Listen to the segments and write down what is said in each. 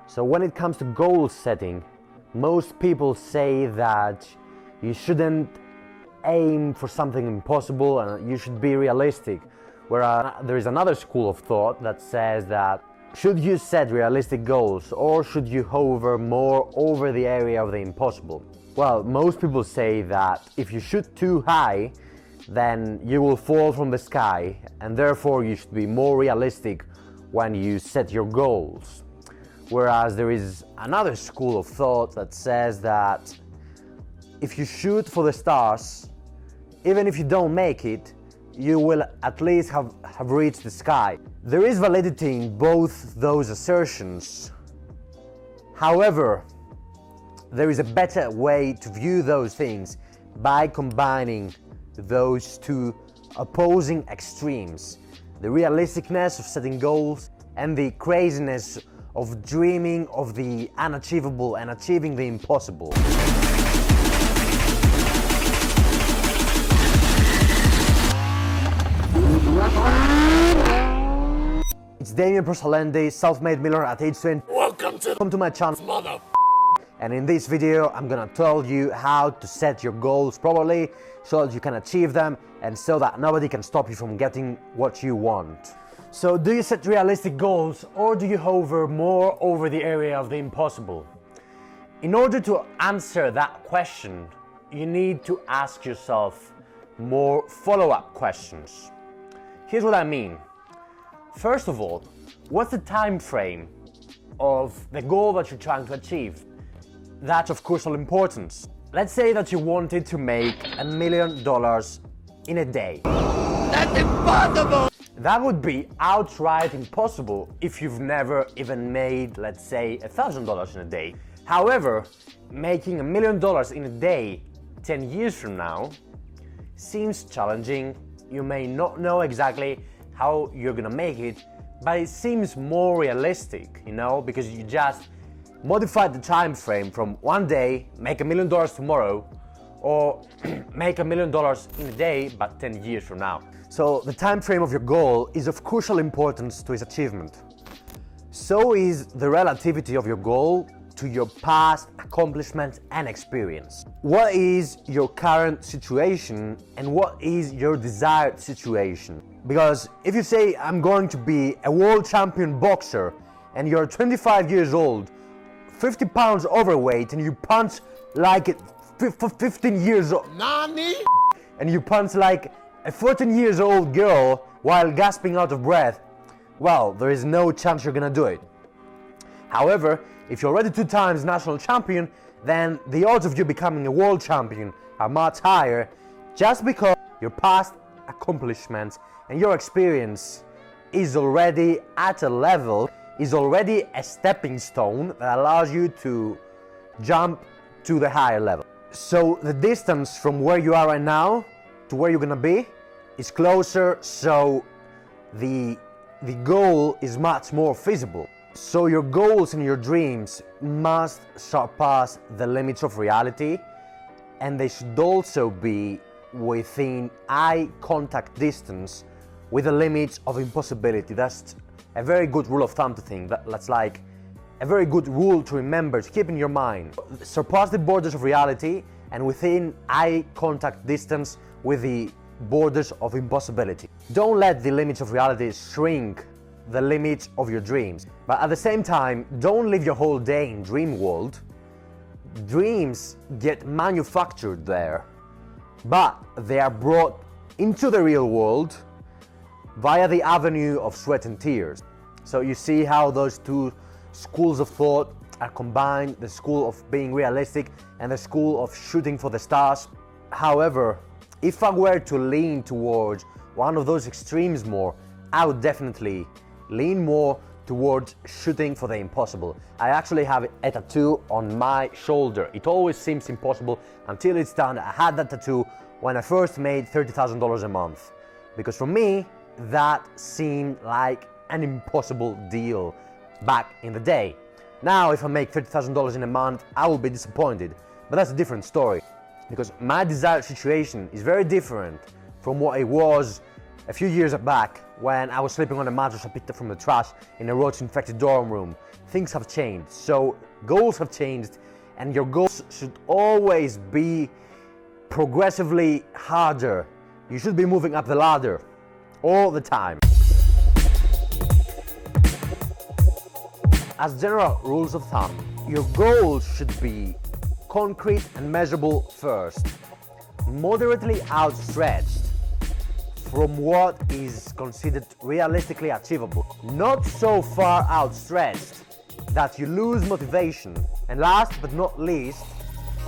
So when it comes to goal setting, most people say that you shouldn't aim for something impossible and you should be realistic. Whereas there is another school of thought that says that should you set realistic goals or should you hover more over the area of the impossible? Well, most people say that if you shoot too high, then you will fall from the sky, and therefore you should be more realistic when you set your goals. Whereas there is another school of thought that says that if you shoot for the stars, even if you don't make it, you will at least have reached the sky. There is validity in both those assertions. However, there is a better way to view those things by combining those two opposing extremes: the realisticness of setting goals and the craziness of dreaming of the unachievable and achieving the impossible. It's Damian Prosalendis, self-made millionaire at age 20. Welcome to my channel, and in this video I'm gonna tell you how to set your goals properly so that you can achieve them and so that nobody can stop you from getting what you want. So do you set realistic goals or do you hover more over the area of the impossible? In order to answer that question, you need to ask yourself more follow-up questions. Here's what I mean. First of all, what's the time frame of the goal that you're trying to achieve? That's of crucial importance. Let's say that you wanted to make $1 million in a day. That's impossible! That would be outright impossible if you've never even made, let's say, $1,000 in a day. However, making $1 million in a day 10 years from now seems challenging. You may not know exactly how you're gonna make it, but it seems more realistic, you know, because you just modified the time frame from one day, make $1 million tomorrow, or make $1 million in a day, but 10 years from now. So the time frame of your goal is of crucial importance to its achievement. So is the relativity of your goal to your past accomplishments and experience. What is your current situation and what is your desired situation? Because if you say, I'm going to be a world champion boxer, and you're 25 years old, 50 pounds overweight, and you punch like 15 years old, Nani? And you punch like a 14 years old girl while gasping out of breath, well, there is no chance you're gonna do it. However, if you're already 2 times national champion, then the odds of you becoming a world champion are much higher, just because your past accomplishments and your experience is already at a level, is already a stepping stone that allows you to jump to the higher level. So the distance from where you are right now to where you're gonna be is closer, so the goal is much more feasible. So your goals and your dreams must surpass the limits of reality, and they should also be within eye contact distance with the limits of impossibility. That's a very good rule of thumb to think. That's like a very good rule to remember, to keep in your mind. Surpass the borders of reality and within eye contact distance with the borders of impossibility. Don't let the limits of reality shrink the limits of your dreams. But at the same time, don't live your whole day in dream world. Dreams get manufactured there, but they are brought into the real world via the avenue of sweat and tears. So you see how those two schools of thought are combined, the school of being realistic and the school of shooting for the stars. However, if I were to lean towards one of those extremes more, I would definitely lean more towards shooting for the impossible. I actually have a tattoo on my shoulder. It always seems impossible until it's done. I had that tattoo when I first made $30,000 a month, because for me, that seemed like an impossible deal back in the day. Now, if I make $30,000 in a month, I will be disappointed, but that's a different story, because my desired situation is very different from what it was A few years back, when I was sleeping on a mattress I picked up from the trash in a roach-infected dorm room, things have changed. So goals have changed, and your goals should always be progressively harder. You should be moving up the ladder all the time. As general rules of thumb, your goals should be concrete and measurable first, moderately outstretched from what is considered realistically achievable, not so far outstretched that you lose motivation, and last but not least,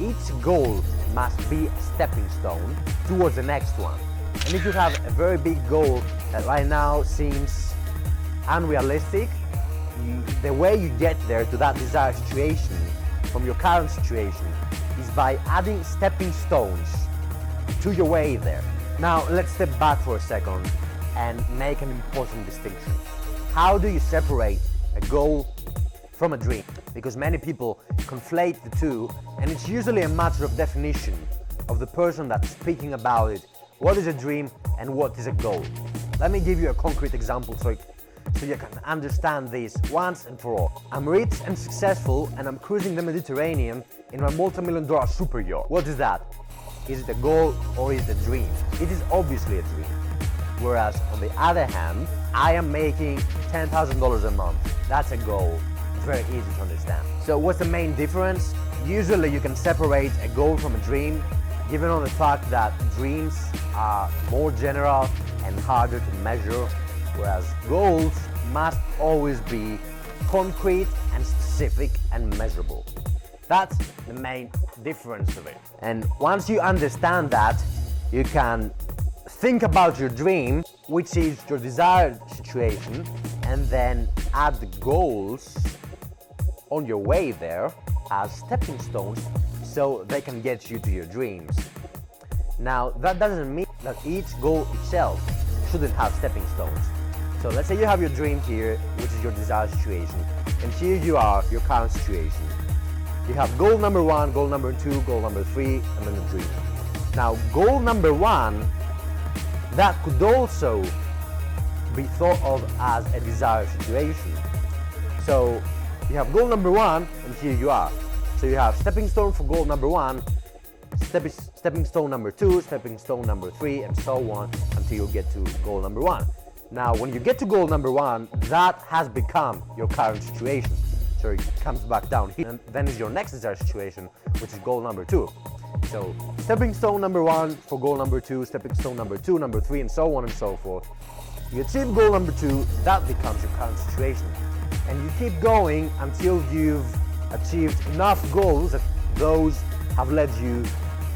each goal must be a stepping stone towards the next one. And if you have a very big goal that right now seems unrealistic, the way you get there to that desired situation from your current situation is by adding stepping stones to your way there. Now let's step back for a second and make an important distinction. How do you separate a goal from a dream? Because many people conflate the two, and it's usually a matter of definition of the person that's speaking about it. What is a dream and what is a goal? Let me give you a concrete example so you can understand this once and for all. I'm rich and successful and I'm cruising the Mediterranean in my multi-million-dollar super yacht. What is that? Is it a goal or is it a dream? It is obviously a dream. Whereas on the other hand, I am making $10,000 a month. That's a goal. It's very easy to understand. So what's the main difference? Usually you can separate a goal from a dream, given on the fact that dreams are more general and harder to measure, whereas goals must always be concrete and specific and measurable. That's the main difference of it. And once you understand that, you can think about your dream, which is your desired situation, and then add the goals on your way there as stepping stones so they can get you to your dreams. Now, that doesn't mean that each goal itself shouldn't have stepping stones. So let's say you have your dream here, which is your desired situation, and here you are, your current situation. You have goal number 1, goal number 2, goal number 3, and then a dream. Now, goal number 1, that could also be thought of as a desired situation. So you have goal number 1, and here you are. So you have stepping stone for goal number 1, stepping stone number 2, stepping stone number 3, and so on until you get to goal number 1. Now, when you get to goal number 1, that has become your current situation. So it comes back down here, and then is your next desired situation, which is goal number 2. So stepping stone number 1 for goal number 2, stepping stone number 2, number 3, and so on and so forth. You achieve goal number 2, that becomes your current situation. And you keep going until you've achieved enough goals that those have led you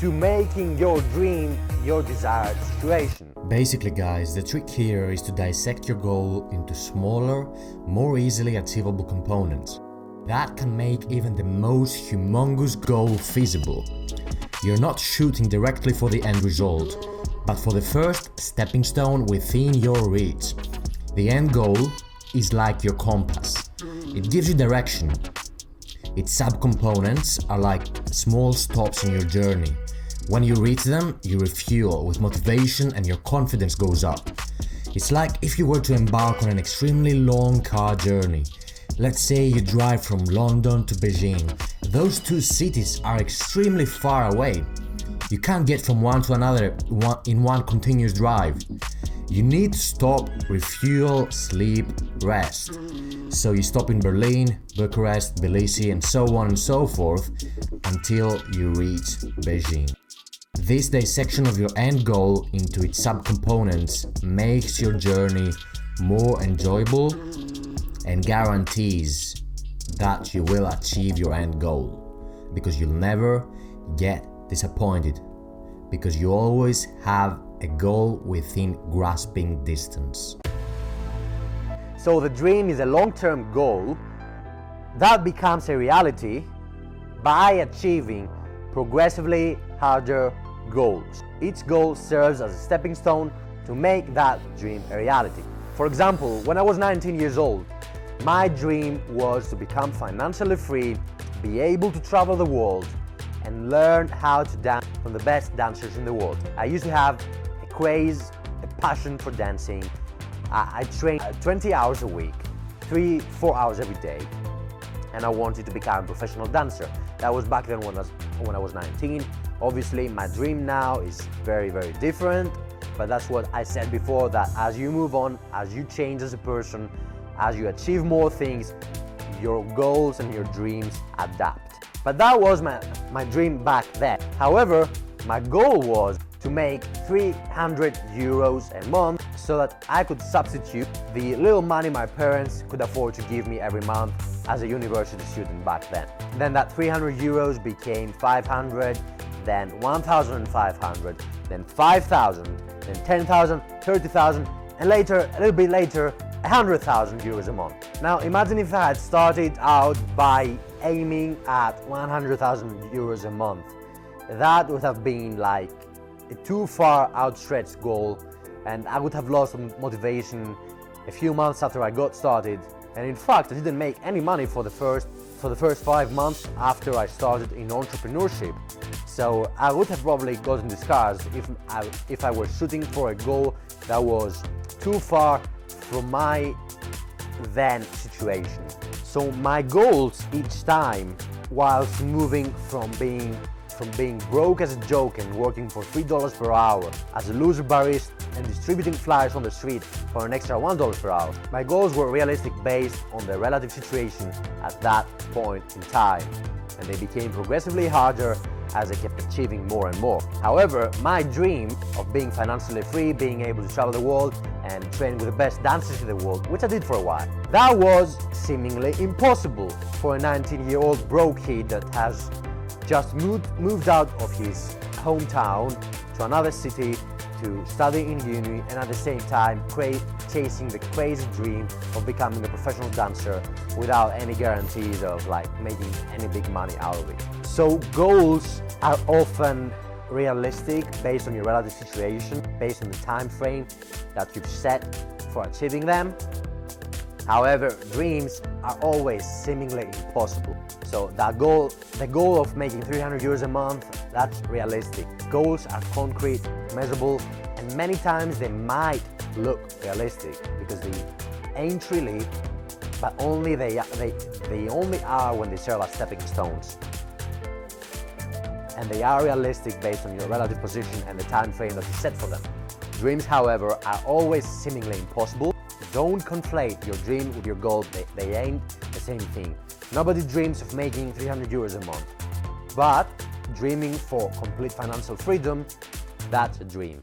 to making your dream your desired situation. Basically, guys, the trick here is to dissect your goal into smaller, more easily achievable components. That can make even the most humongous goal feasible. You're not shooting directly for the end result, but for the first stepping stone within your reach. The end goal is like your compass. It gives you direction. Its subcomponents are like small stops in your journey. When you reach them, you refuel with motivation and your confidence goes up. It's like if you were to embark on an extremely long car journey. Let's say you drive from London to Beijing. Those two cities are extremely far away. You can't get from one to another in one continuous drive. You need to stop, refuel, sleep, rest. So you stop in Berlin, Bucharest, Tbilisi, and so on and so forth until you reach Beijing. This dissection of your end goal into its subcomponents makes your journey more enjoyable and guarantees that you will achieve your end goal, because you'll never get disappointed, because you always have a goal within grasping distance. So the dream is a long-term goal that becomes a reality by achieving progressively harder goals. Each goal serves as a stepping stone to make that dream a reality. For example, when I was 19 years old, my dream was to become financially free, be able to travel the world, and learn how to dance from the best dancers in the world. I used to have a craze, a passion for dancing. I trained 20 hours a week, 3-4 hours every day, and I wanted to become a professional dancer. That was back then when I was 19. Obviously, my dream now is very, very different, but that's what I said before, that as you move on, as you change as a person, as you achieve more things, your goals and your dreams adapt. But that was my dream back then. However, my goal was to make 300 euros a month so that I could substitute the little money my parents could afford to give me every month as a university student back then. Then that 300 euros became 500, then 1,500, then 5,000, then 10,000, 30,000, and later, a little bit later, 100,000 euros a month. Now imagine if I had started out by aiming at 100,000 euros a month. That would have been like a too far outstretched goal, and I would have lost motivation a few months after I got started. And in fact, I didn't make any money for the first 5 months after I started in entrepreneurship. So I would have probably gotten discouraged if I were shooting for a goal that was too far from my then situation. So my goals each time, whilst moving from being broke as a joke and working for $3 per hour as a loser barista and distributing flyers on the street for an extra $1 per hour, my goals were realistic based on the relative situation at that point in time, and they became progressively harder as I kept achieving more and more. However, my dream of being financially free, being able to travel the world and train with the best dancers in the world, which I did for a while, that was seemingly impossible for a 19-year-old broke kid that has just moved out of his hometown to another city to study in uni, and at the same time chasing the crazy dream of becoming a professional dancer without any guarantees of like making any big money out of it. So goals are often realistic based on your relative situation, based on the time frame that you've set for achieving them. However, dreams are always seemingly impossible. So the goal of making 300 euros a month, that's realistic. Goals are concrete, measurable, and many times they might look realistic because they ain't really, but only they only are when they serve as stepping stones. And they are realistic based on your relative position and the time frame that you set for them. Dreams, however, are always seemingly impossible. Don't conflate your dream with your goal, they ain't the same thing. Nobody dreams of making 300 euros a month, but dreaming for complete financial freedom, that's a dream.